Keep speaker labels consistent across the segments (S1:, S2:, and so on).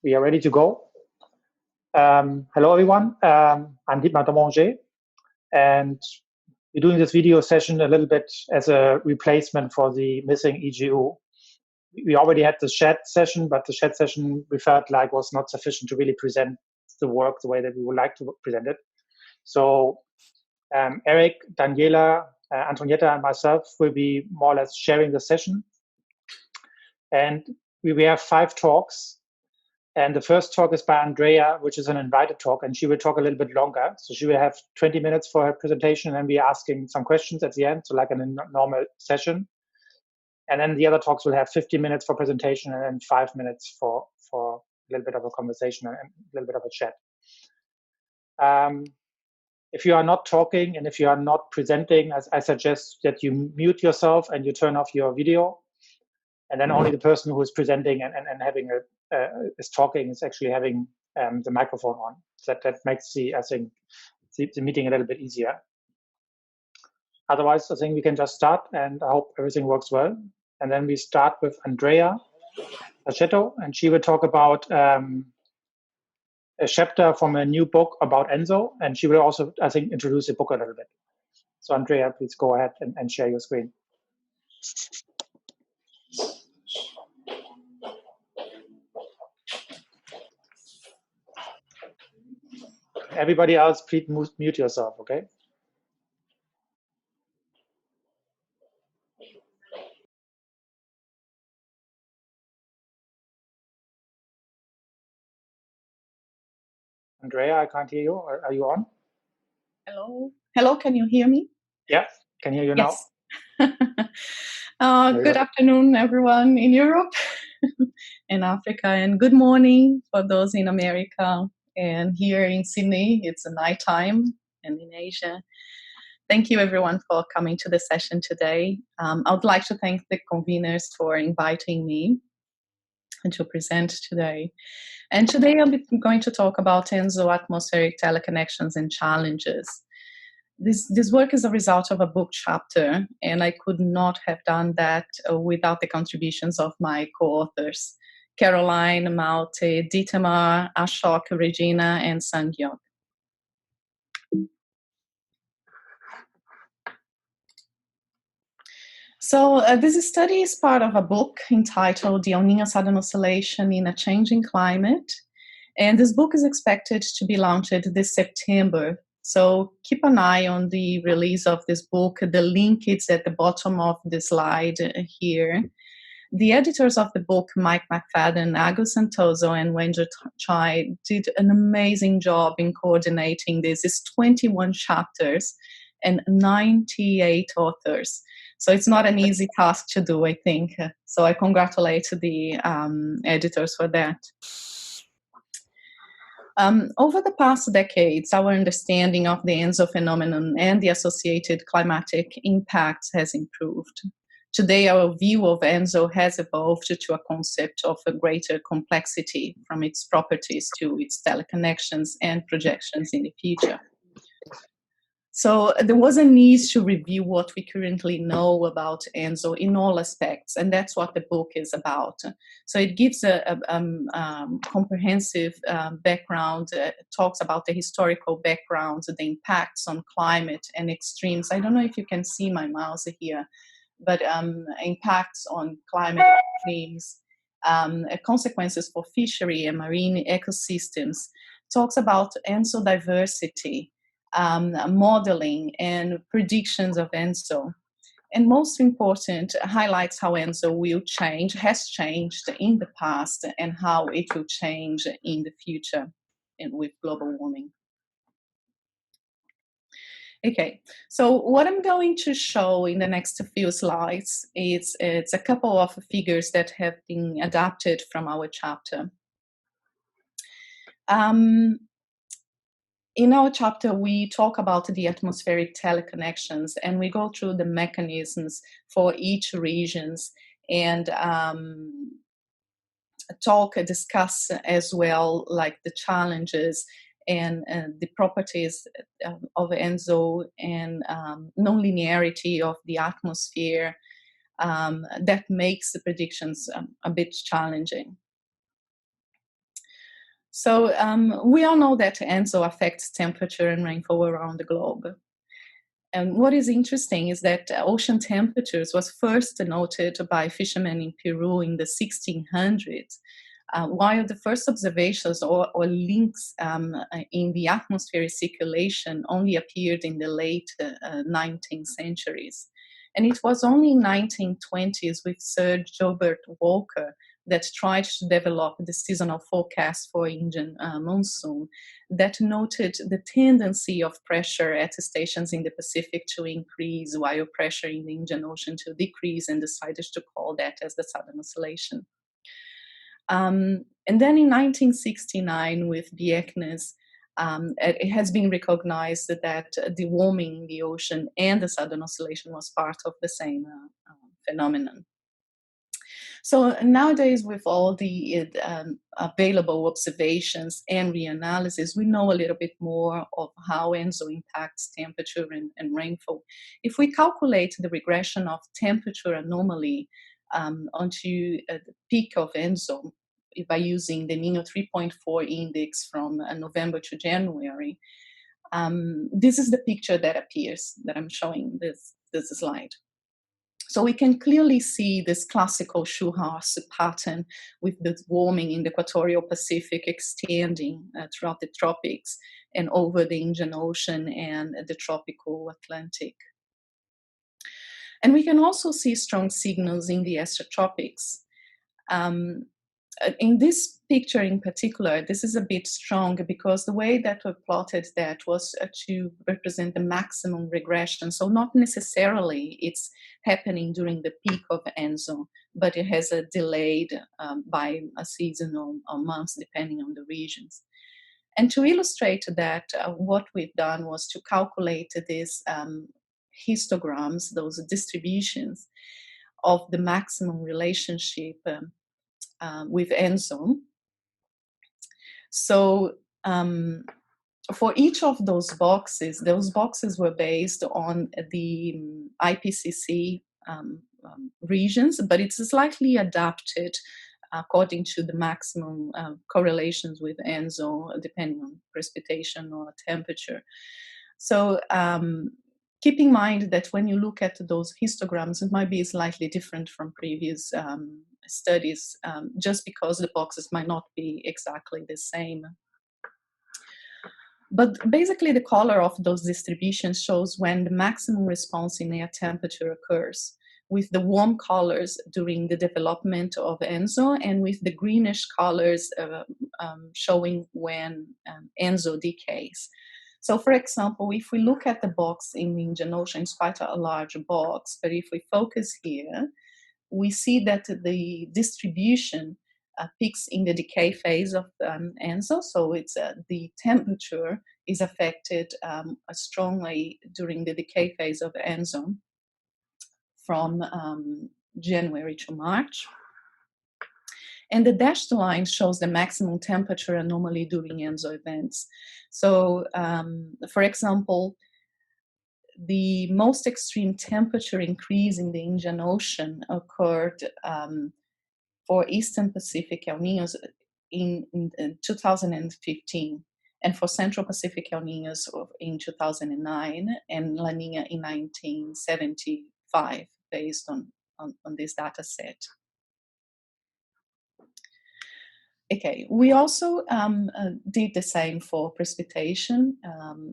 S1: We are ready to go. Hello, everyone. I'm Dietmar Domanger, and we're doing this video session a little bit as a replacement for the missing EGU. We already had the chat session, but the chat session we felt like was not sufficient to really present the work the way that we would like to present it. So Eric, Daniela, Antonietta, and myself will be more or less sharing the session. And we have 5 talks. And the first talk is by Andrea, which is an invited talk, and she will talk a little bit longer. So she will have 20 minutes for her presentation, and we're asking some questions at the end, so like in a normal session. And then the other talks will have 50 minutes for presentation and then 5 minutes for a little bit of a conversation and a little bit of a chat. If you are not talking and if you are not presenting, I suggest that you mute yourself and you turn off your video. And then only the person who is presenting and having is talking is actually having the microphone on. So that makes the meeting a little bit easier. Otherwise, I think we can just start, and I hope everything works well. And then we start with Andrea Taschetto, and she will talk about a chapter from a new book about ENSO, and she will also, I think, introduce the book a little bit. So Andrea, please go ahead and share your screen. Everybody else, please mute yourself, okay? Andrea, I can't hear you. Are you on?
S2: Hello, can you hear me?
S1: Yeah, can hear you now.
S2: Good afternoon, everyone in Europe and Africa, and good morning for those in America. And here in Sydney, it's a nighttime, and in Asia. Thank you, everyone, for coming to the session today. I would like to thank the conveners for inviting me to present today. And today I'm going to talk about ENSO, atmospheric teleconnections and challenges. This work is a result of a book chapter, and I could not have done that without the contributions of my co-authors, Caroline, Malte, Dietmar, Ashok, Regina, and Sangyok. So this study is part of a book entitled The El Niño Southern Oscillation in a Changing Climate. And this book is expected to be launched this September. So keep an eye on the release of this book. The link is at the bottom of the slide here. The editors of the book, Mike McFadden, Agus Santoso, and Wenju Chai, did an amazing job in coordinating this. It's 21 chapters and 98 authors. So it's not an easy task to do, I think. So I congratulate the editors for that. Over the past decades, our understanding of the ENSO phenomenon and the associated climatic impacts has improved. Today, our view of ENSO has evolved to a concept of a greater complexity, from its properties to its teleconnections and projections in the future. So there was a need to review what we currently know about ENSO in all aspects, and that's what the book is about. So it gives a comprehensive background, talks about the historical background, the impacts on climate and extremes. I don't know if you can see my mouse here, but impacts on climate extremes, consequences for fishery and marine ecosystems, talks about ENSO diversity, modeling and predictions of ENSO. And most important, highlights how ENSO has changed in the past, and how it will change in the future with global warming. Okay, so what I'm going to show in the next few slides is it's a couple of figures that have been adapted from our chapter. In our chapter, we talk about the atmospheric teleconnections, and we go through the mechanisms for each regions, and discuss as well like the challenges and the properties of ENSO and nonlinearity of the atmosphere that makes the predictions a bit challenging. So we all know that ENSO affects temperature and rainfall around the globe. And what is interesting is that ocean temperatures was first noted by fishermen in Peru in the 1600s, while the first observations or links in the atmospheric circulation only appeared in the late 19th centuries. And it was only in 1920s with Sir Gilbert Walker that tried to develop the seasonal forecast for Indian monsoon that noted the tendency of pressure at stations in the Pacific to increase while pressure in the Indian Ocean to decrease, and decided to call that as the Southern Oscillation. And then in 1969 with Bjerknes, it has been recognized that the warming in the ocean and the Southern Oscillation was part of the same phenomenon. So nowadays, with all the available observations and reanalysis, we know a little bit more of how ENSO impacts temperature and rainfall. If we calculate the regression of temperature anomaly onto the peak of ENSO by using the Nino 3.4 index from November to January, this is the picture that appears that I'm showing this slide. So we can clearly see this classical Shoe-Horse pattern with the warming in the equatorial Pacific extending throughout the tropics and over the Indian Ocean and the tropical Atlantic. And we can also see strong signals in the extratropics. In this picture in particular, this is a bit strong because the way that we plotted that was to represent the maximum regression. So not necessarily it's happening during the peak of ENSO, but it has a delayed by a season or months, depending on the regions. And to illustrate that, what we've done was to calculate these histograms, those distributions of the maximum relationship with ENSO. So for each of those boxes were based on the IPCC regions, but it's slightly adapted according to the maximum correlations with ENSO, depending on precipitation or temperature. So keep in mind that when you look at those histograms, it might be slightly different from previous studies, just because the boxes might not be exactly the same. But basically, the color of those distributions shows when the maximum response in air temperature occurs, with the warm colors during the development of ENSO and with the greenish colors showing when ENSO decays. So, for example, if we look at the box in the Indian Ocean, it's quite a large box, but if we focus here, we see that the distribution peaks in the decay phase of ENSO. So it's the temperature is affected strongly during the decay phase of ENSO from January to March. And the dashed line shows the maximum temperature anomaly during ENSO events. So, for example, the most extreme temperature increase in the Indian Ocean occurred for Eastern Pacific El Niños in 2015, and for Central Pacific El Niños in 2009, and La Niña in 1975, based on this data set. Okay, we also did the same for precipitation.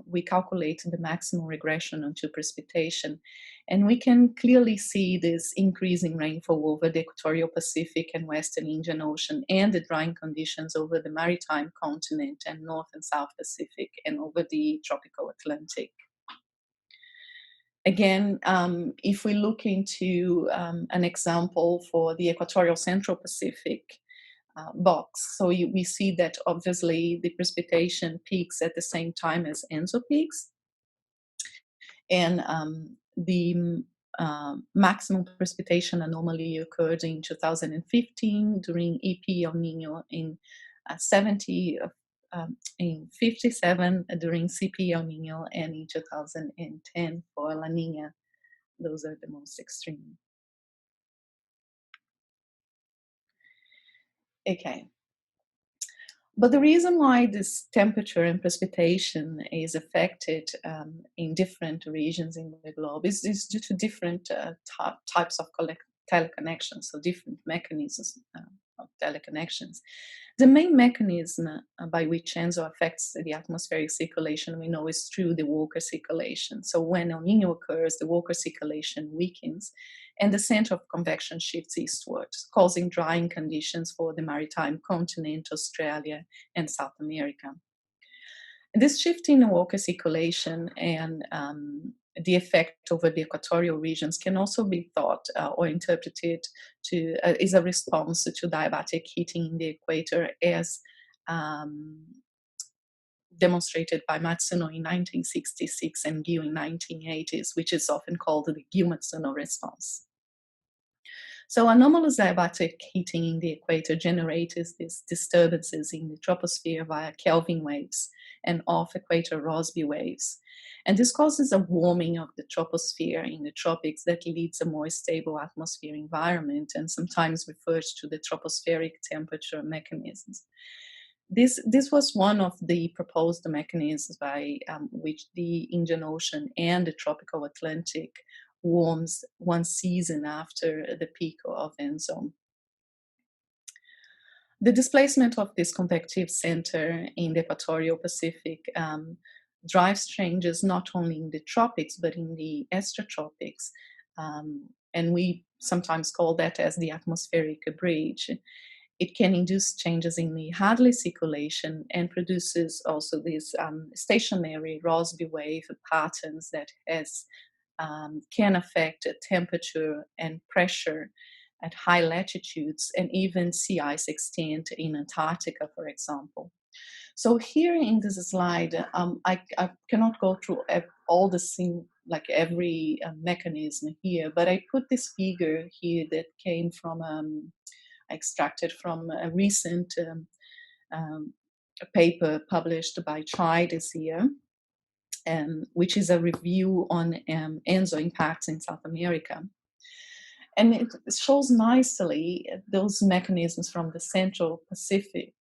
S2: We calculated the maximum regression onto precipitation, and we can clearly see this increasing rainfall over the equatorial Pacific and Western Indian Ocean, and the drying conditions over the maritime continent and North and South Pacific, and over the tropical Atlantic. Again, if we look into an example for the equatorial Central Pacific, box. So we see that obviously the precipitation peaks at the same time as ENSO peaks. And the maximum precipitation anomaly occurred in 2015 during EP El Nino, in 57 during CP El Nino, and in 2010 for La Nina. Those are the most extreme. Okay. But the reason why this temperature and precipitation is affected in different regions in the globe is due to different types of teleconnections, so different mechanisms of teleconnections. The main mechanism by which ENSO affects the atmospheric circulation, we know, is through the Walker circulation. So when El Nino occurs, the Walker circulation weakens and the center of convection shifts eastwards, causing drying conditions for the maritime continent, Australia, and South America. This shift in Walker circulation and the effect over the equatorial regions can also be thought or interpreted to is a response to diabatic heating in the equator, as demonstrated by Matsuno in 1966 and Gill in 1980s, which is often called the Gill-Matsuno response. So anomalous diabatic heating in the equator generates these disturbances in the troposphere via Kelvin waves and off-equator Rossby waves. And this causes a warming of the troposphere in the tropics that leads a more stable atmosphere environment and sometimes refers to the tropospheric temperature mechanisms. This was one of the proposed mechanisms by which the Indian Ocean and the tropical Atlantic warms one season after the peak of ENSO. The displacement of this convective center in the equatorial Pacific drives changes not only in the tropics but in the extratropics, and we sometimes call that as the atmospheric bridge. It can induce changes in the Hadley circulation and produces also these stationary Rossby wave patterns that can affect temperature and pressure at high latitudes and even sea ice extent in Antarctica, for example. So here in this slide, I cannot go through all the scene, like every mechanism here, but I put this figure here that came from, extracted from a recent paper published by Chai this year, which is a review on ENSO impacts in South America. And it shows nicely those mechanisms from the Central Pacific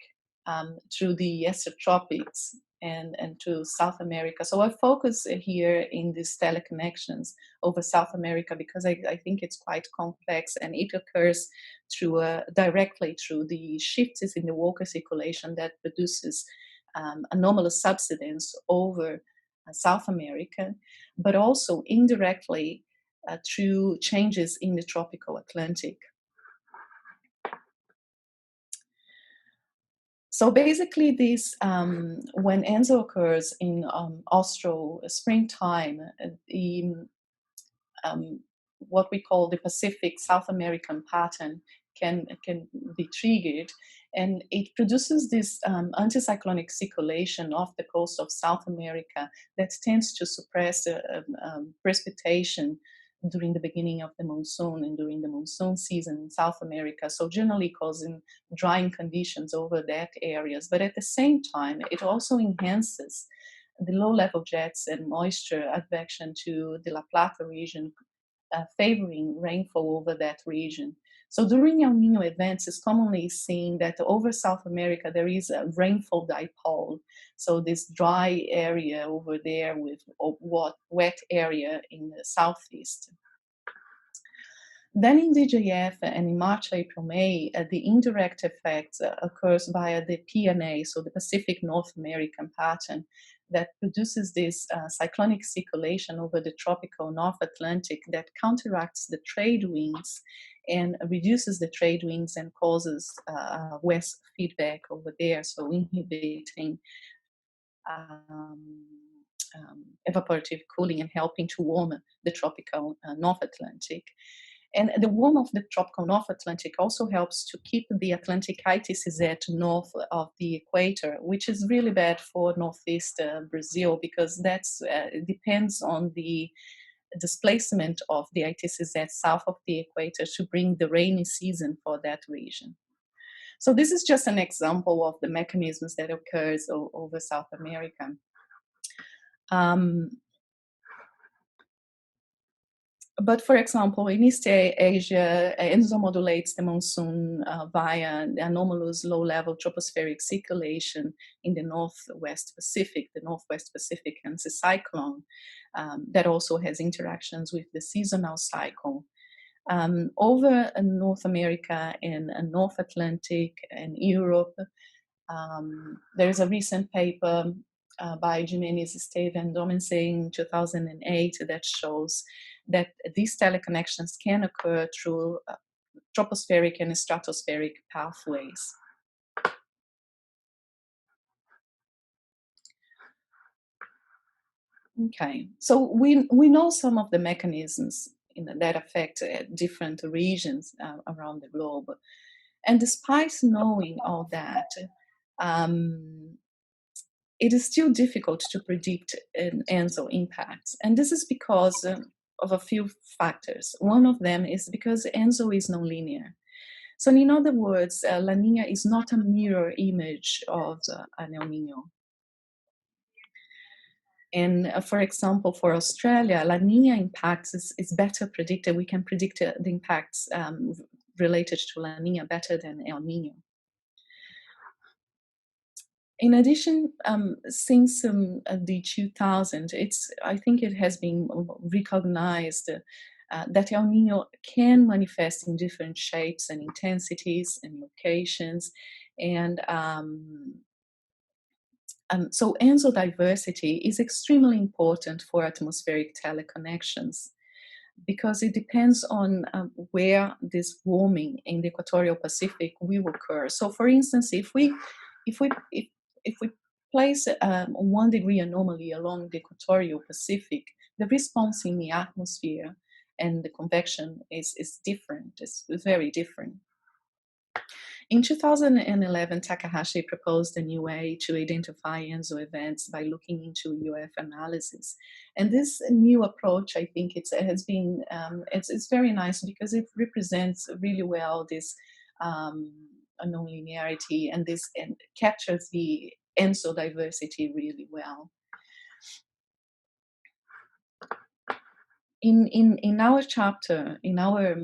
S2: through the extratropics and to South America. So I focus here in these teleconnections over South America because I think it's quite complex and it occurs through directly through the shifts in the Walker circulation that produces anomalous subsidence over South America, but also indirectly through changes in the tropical Atlantic. So basically, this when ENSO occurs in austral springtime, the what we call the Pacific South American pattern can be triggered, and it produces this anticyclonic circulation off the coast of South America that tends to suppress precipitation during the beginning of the monsoon and during the monsoon season in South America, so generally causing drying conditions over that areas. But at the same time, it also enhances the low-level jets and moisture advection to the La Plata region, favoring rainfall over that region. So during El Nino events, it's commonly seen that over South America, there is a rainfall dipole. So this dry area over there with wet area in the southeast. Then in DJF and in March, April, May, the indirect effect occurs via the PNA, so the Pacific North American pattern, that produces this cyclonic circulation over the tropical North Atlantic that counteracts the trade winds and reduces the trade winds and causes west feedback over there, so inhibiting evaporative cooling and helping to warm the tropical North Atlantic. And the warmth of the tropical North Atlantic also helps to keep the Atlantic ITCZ north of the equator, which is really bad for northeast Brazil because that's depends on the displacement of the ITCZ south of the equator to bring the rainy season for that region. So this is just an example of the mechanisms that occurs over South America. But for example, in East Asia, ENSO modulates the monsoon via the anomalous low-level tropospheric circulation in the Northwest Pacific, and the cyclone that also has interactions with the seasonal cycle. Over North America and North Atlantic and Europe, there's a recent paper by Jimenez, Esteve, and Domensey in 2008 that shows that these teleconnections can occur through tropospheric and stratospheric pathways. Okay, so we know some of the mechanisms that affect different regions around the globe. And despite knowing all that, it is still difficult to predict an ENSO impacts. And this is because of a few factors. One of them is because ENSO is nonlinear. So in other words, La Nina is not a mirror image of an El Nino. And for example, for Australia, La Nina impacts is better predicted. We can predict the impacts related to La Nina better than El Nino. In addition, since the 2000s, I think it has been recognized that El Nino can manifest in different shapes and intensities and locations. And so ENSO diversity is extremely important for atmospheric teleconnections because it depends on where this warming in the equatorial Pacific will occur. So for instance, if we place a 1 degree anomaly along the equatorial Pacific, the response in the atmosphere and the convection is different. It's very different. In 2011, Takahashi proposed a new way to identify ENSO events by looking into UF analysis. And this new approach, I think it's very nice because it represents really well this nonlinearity and captures the ENSO diversity really well. In our chapter, in our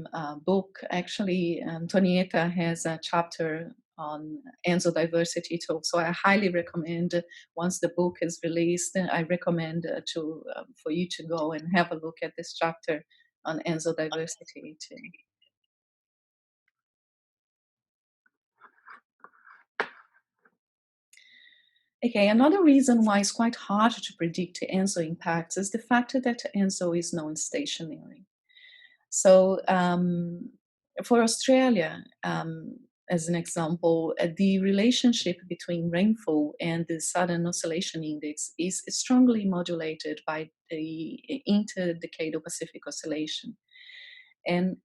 S2: book, actually, Antonietta has a chapter on ENSO diversity too. So I highly recommend, once the book is released, I recommend for you to go and have a look at this chapter on ENSO diversity too. Okay, another reason why it's quite hard to predict ENSO impacts is the fact that ENSO is non-stationary. So for Australia, as an example, the relationship between rainfall and the Southern Oscillation Index is strongly modulated by the interdecadal Pacific Oscillation. And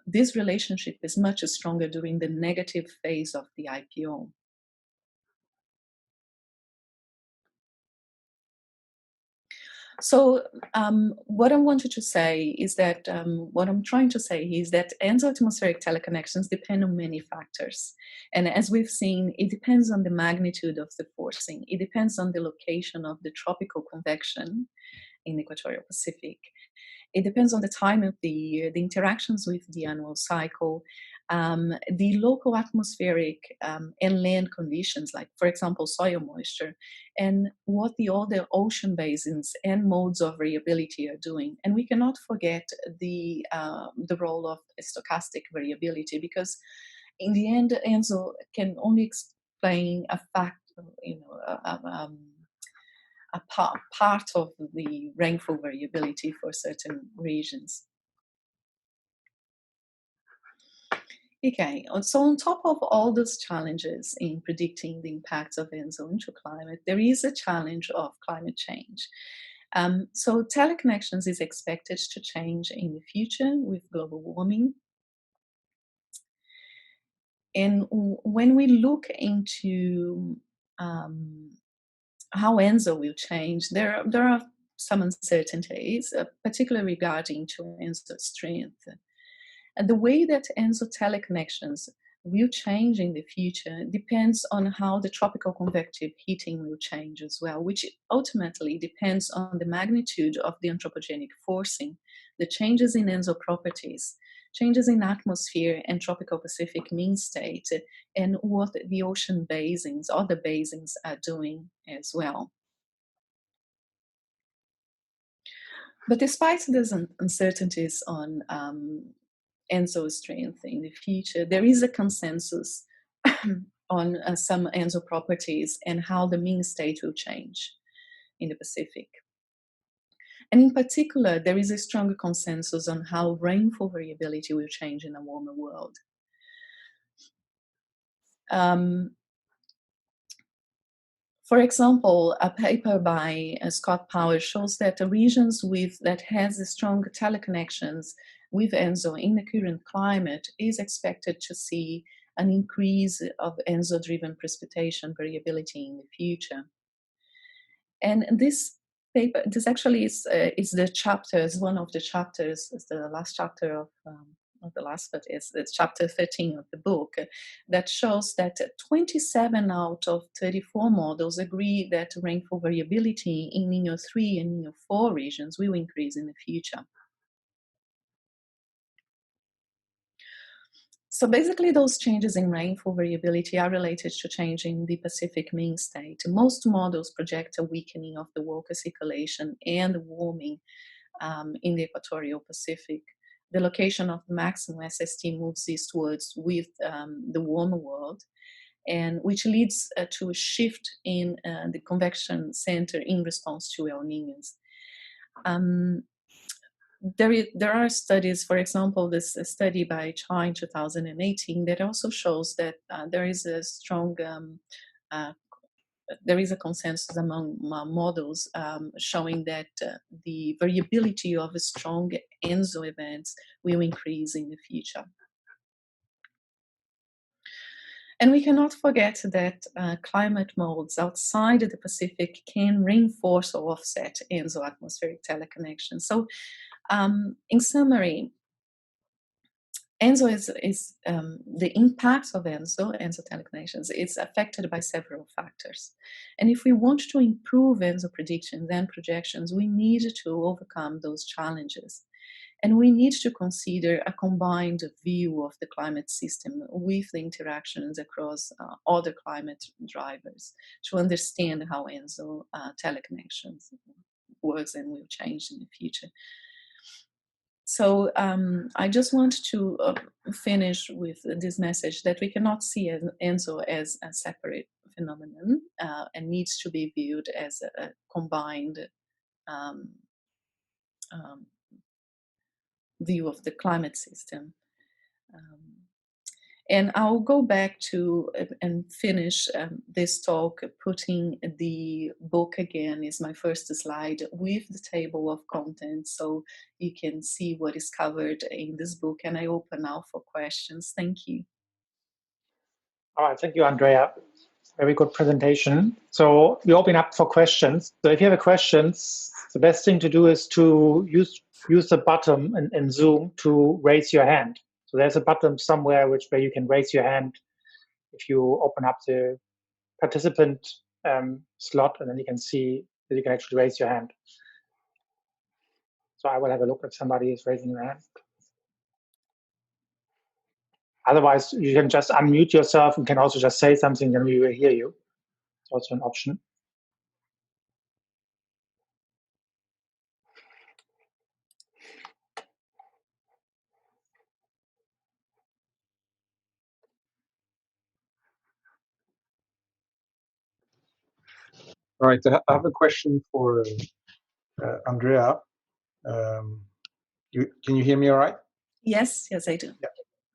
S2: this relationship is much stronger during the negative phase of the IPO. So what I wanted to say is that what I'm trying to say is that enso-atmospheric teleconnections depend on many factors. And as we've seen, it depends on the magnitude of the forcing. It depends on the location of the tropical convection in the equatorial Pacific. It depends on the time of the year, the interactions with the annual cycle, the local atmospheric and land conditions, like, for example, soil moisture, and what the other ocean basins and modes of variability are doing. And we cannot forget the role of stochastic variability, because in the end, ENSO can only explain a fact, a part of the rainfall variability for certain regions. Okay, so on top of all those challenges in predicting the impacts of ENSO into climate, there is a challenge of climate change. So teleconnections is expected to change in the future with global warming. And when we look into how ENSO will change, there are some uncertainties, particularly regarding to ENSO strength. And the way that ENSO teleconnections will change in the future depends on how the tropical convective heating will change as well, which ultimately depends on the magnitude of the anthropogenic forcing, the changes in ENSO properties, changes in atmosphere and tropical Pacific mean state, and what the ocean basins, other basins, are doing as well. But despite these uncertainties on ENSO strength in the future, there is a consensus on some ENSO properties and how the mean state will change in the Pacific. And in particular, there is a stronger consensus on how rainfall variability will change in a warmer world. For example, a paper by Scott Powers shows that the regions that has a strong teleconnections with ENSO in the current climate is expected to see an increase of ENSO-driven precipitation variability in the future. And this paper, this actually is the chapters, one of the chapters, is the last chapter of not the last, but it's chapter 13 of the book, that shows that 27 out of 34 models agree that rainfall variability in Niño 3 and Niño 4 regions will increase in the future. So basically, those changes in rainfall variability are related to changing the Pacific mean state. Most models project a weakening of the Walker circulation and warming in the equatorial Pacific. The location of the maximum SST moves eastwards with the warmer world, and which leads to a shift in the convection center in response to El Niños. There are studies, for example, this study by Chai in 2018 that also shows that there is a strong there is a consensus among models showing that the variability of strong ENSO events will increase in the future. And we cannot forget that climate modes outside of the Pacific can reinforce or offset ENSO atmospheric teleconnections. So in summary, ENSO is the impact of ENSO teleconnections, is affected by several factors. And if we want to improve ENSO predictions and projections, we need to overcome those challenges. And we need to consider a combined view of the climate system with the interactions across other climate drivers to understand how ENSO teleconnections works and will change in the future. So I just want to finish with this message that we cannot see ENSO as a separate phenomenon and needs to be viewed as a combined view of the climate system. And I'll go back to and finish this talk, putting the book again is my first slide with the table of contents, so you can see what is covered in this book. And I open now for questions. Thank you.
S1: All right, thank you, Andrea. Very good presentation. So we open up for questions. So if you have questions, the best thing to do is to use the button in Zoom to raise your hand. So there's a button somewhere where you can raise your hand if you open up the participant slot, and then you can see that you can actually raise your hand. So I will have a look if somebody is raising their hand. Otherwise, you can just unmute yourself and can also just say something, then we will hear you. It's also an option.
S3: All right, I have a question for Andrea. Can you hear me all right?
S2: Yes, I do.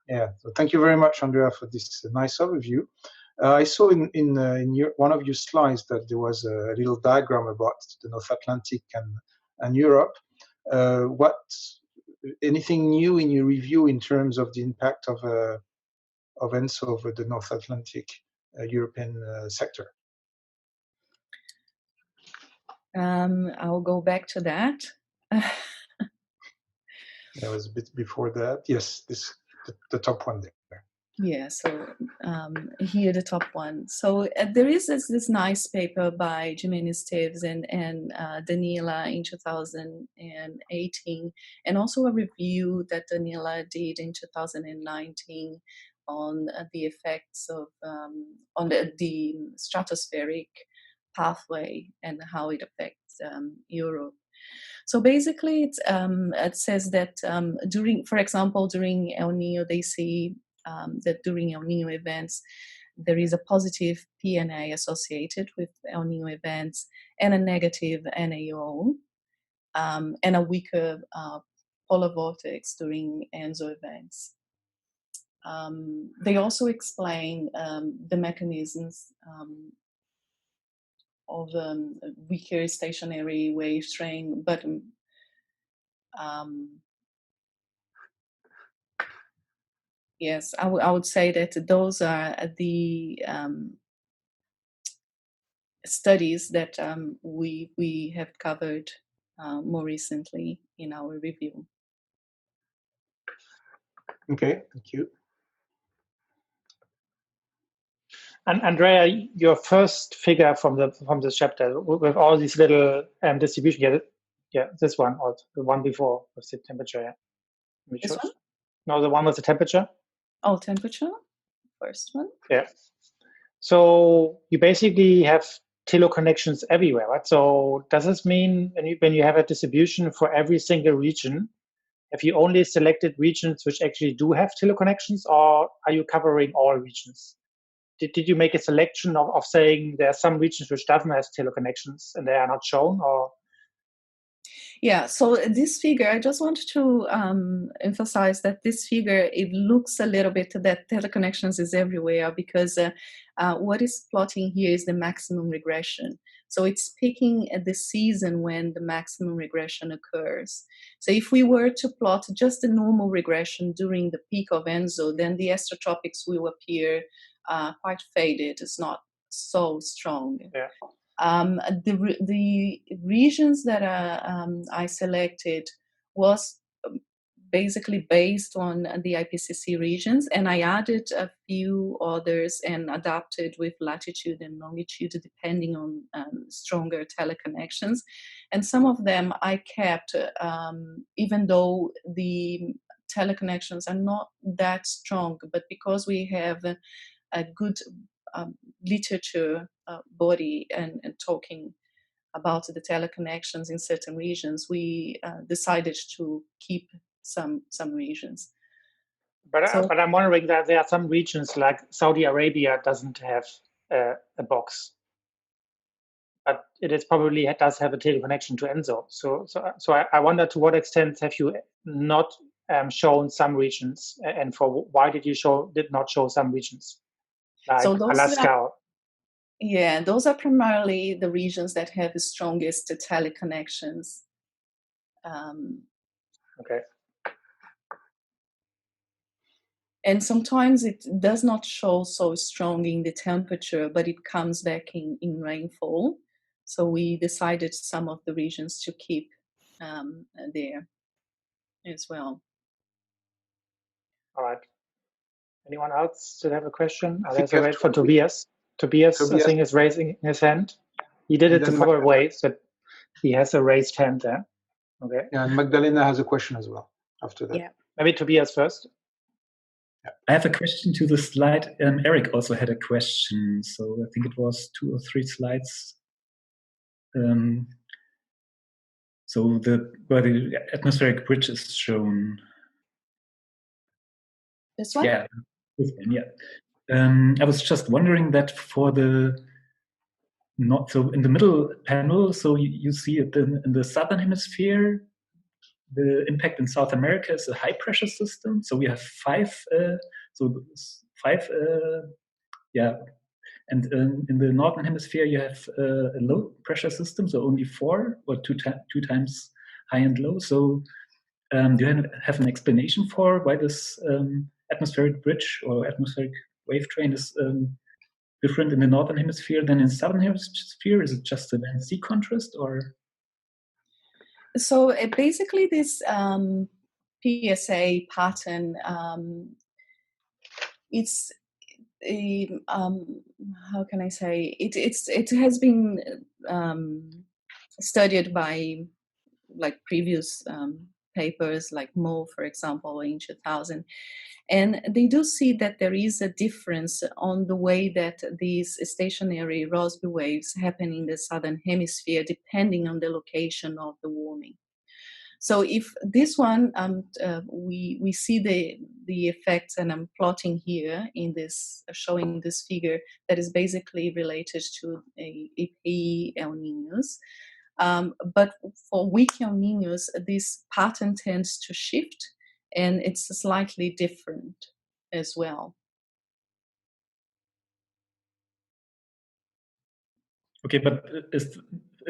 S3: Yeah. So thank you very much, Andrea, for this nice overview. I saw in one of your slides that there was a little diagram about the North Atlantic and Europe. Anything new in your review in terms of the impact of ENSO over the North Atlantic European sector?
S2: I'll go back to that.
S3: That was a bit before that. Yes, the top one there.
S2: Yeah, so here the top one. So there is this nice paper by Jimenez Teves and Daniela in 2018, and also a review that Daniela did in 2019 on the effects of on the stratospheric pathway and how it affects Europe. So basically, it says that during, for example, during El Nino, they see that during El Nino events, there is a positive PNA associated with El Nino events and a negative NAO, and a weaker polar vortex during ENSO events. They also explain the mechanisms of weaker stationary wave strain, but yes, I would say that those are the studies that we have covered more recently in our review.
S3: Okay, thank you.
S1: And Andrea, your first figure from this chapter with all these little distribution, this one or the one before with the temperature. Yeah.
S2: This one?
S1: No, the one with the temperature.
S2: Oh, temperature, first one.
S1: Yeah. So you basically have teleconnections everywhere, right? So does this mean when you have a distribution for every single region, have you only selected regions which actually do have teleconnections, or are you covering all regions? Did you make a selection of saying there are some regions which doesn't have teleconnections and they are not shown, or?
S2: Yeah, so this figure, I just want to emphasize that this figure, it looks a little bit that teleconnections is everywhere, because what is plotting here is the maximum regression. So it's picking at the season when the maximum regression occurs. So if we were to plot just the normal regression during the peak of ENSO, then the astrotropics will appear quite faded. It's not so strong.
S1: Yeah.
S2: The regions that I selected was basically based on the IPCC regions, and I added a few others and adapted with latitude and longitude depending on stronger teleconnections. And some of them I kept, even though the teleconnections are not that strong, but because we have a good literature body and talking about the teleconnections in certain regions, we decided to keep some regions.
S1: But I'm wondering that there are some regions like Saudi Arabia doesn't have a box, but it is probably does have a teleconnection to ENSO. So I wonder to what extent have you not shown some regions, and for why did not show some regions like Alaska?
S2: Yeah, those are primarily the regions that have the strongest teleconnections.
S1: Okay.
S2: And sometimes it does not show so strong in the temperature, but it comes back in rainfall. So we decided some of the regions to keep there as well.
S1: All right. Anyone else still have a question? There's a wait for Tobias. Tobias, I think, is raising his hand. He did it the proper way, so he has a raised hand there. Okay.
S3: Yeah, and Magdalena has a question as well after that.
S2: Yeah.
S1: Maybe Tobias first.
S4: Yeah. I have a question to the slide. Eric also had a question, so I think it was 2 or 3 slides. So where the atmospheric bridge is shown.
S2: This one?
S4: Yeah, this one, yeah. I was just wondering that for the so in the middle panel, so you see it in the southern hemisphere, the impact in South America is a high pressure system. So we have 5, and in the northern hemisphere you have a low pressure system, so only 4 or 2 times high and low. So do you have an explanation for why this atmospheric bridge or atmospheric wave train is different in the northern hemisphere than in the southern hemisphere? Is it just a sea contrast, or?
S2: So basically this PSA pattern it's how can I say it has been studied by like previous papers like Mo, for example, in 2000, and they do see that there is a difference on the way that these stationary Rossby waves happen in the southern hemisphere depending on the location of the warming. So if this one, we see the effects, and I'm plotting here in this, showing this figure that is basically related to a El Niños. But for weak El Niños, this pattern tends to shift, and it's slightly different as well.
S4: Okay, but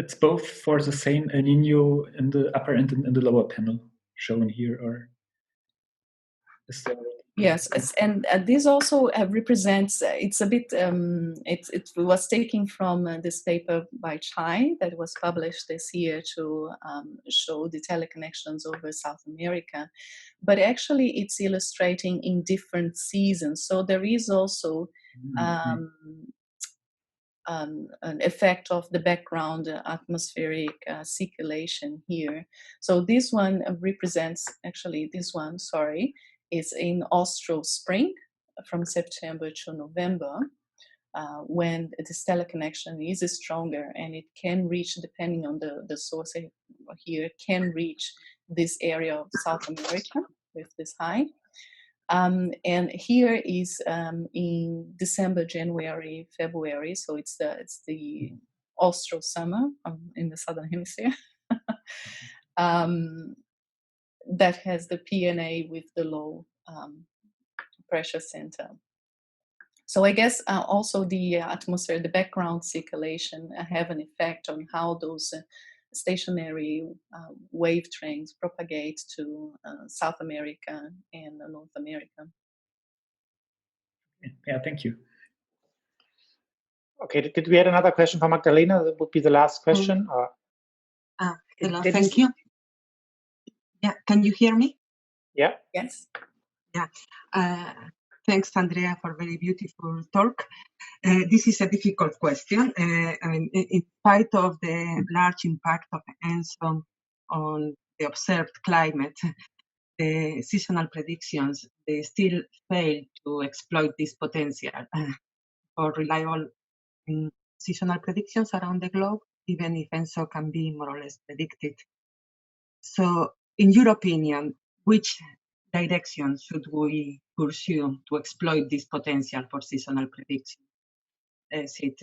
S4: it's both for the same El Nino in the upper and in the lower panel shown here, or is there?
S2: Yes, and this also represents, it's a bit, it was taken from this paper by Chai that was published this year to show the teleconnections over South America, but actually it's illustrating in different seasons. So there is also an effect of the background atmospheric circulation here. So this one represents, actually this one, sorry, is in austral spring from September to November, when this teleconnection is stronger, and it can reach, depending on the source here, can reach this area of South America with this high. And here is in December, January, February. So it's the austral summer in the southern hemisphere. That has the PNA with the low pressure center. So I guess also the atmosphere, the background circulation have an effect on how those stationary wave trains propagate to South America and North America.
S4: Yeah, thank you.
S1: Okay, did we have another question from Magdalena? That would be the last question.
S5: Hello, thank you. Yeah, can you hear me?
S1: Yeah.
S2: Yes.
S5: Yeah. Thanks, Andrea, for a very beautiful talk. This is a difficult question. I mean, in spite of the large impact of ENSO on the observed climate, the seasonal predictions, they still fail to exploit this potential for reliable seasonal predictions around the globe, even if ENSO can be more or less predicted. So, in your opinion, which direction should we pursue to exploit this potential for seasonal prediction? Is it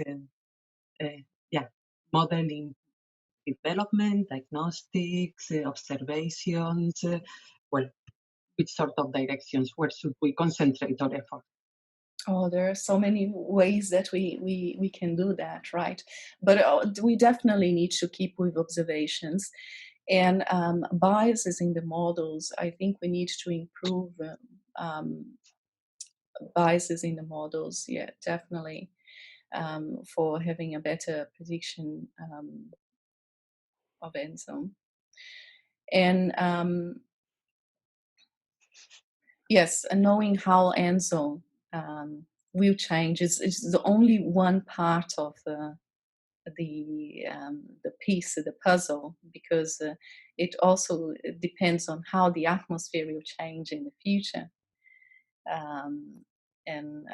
S5: modeling, development, diagnostics, observations? Well, which sort of directions? Where should we concentrate our effort?
S2: Oh, there are so many ways that we can do that, right? But we definitely need to keep with observations. And biases in the models, I think we need to improve biases in the models, yeah, definitely, for having a better prediction of ENSO. And yes, knowing how ENSO will change is the only one part of the piece, the puzzle, because it also depends on how the atmosphere will change in the future, and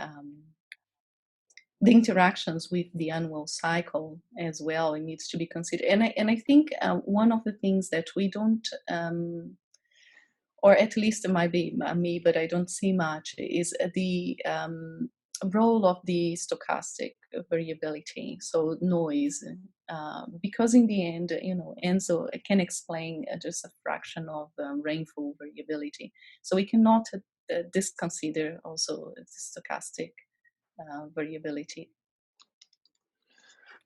S2: the interactions with the annual cycle as well, it needs to be considered. And I think one of the things that we don't, or at least it might be me, but I don't see much, is the role of the stochastic variability, so noise, because in the end, ENSO can explain just a fraction of rainfall variability. So we cannot disconsider also the stochastic variability.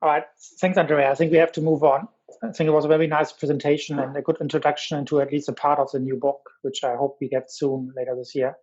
S1: All right, thanks, Andrea. I think we have to move on. I think it was a very nice presentation and a good introduction into at least a part of the new book, which I hope we get soon later this year.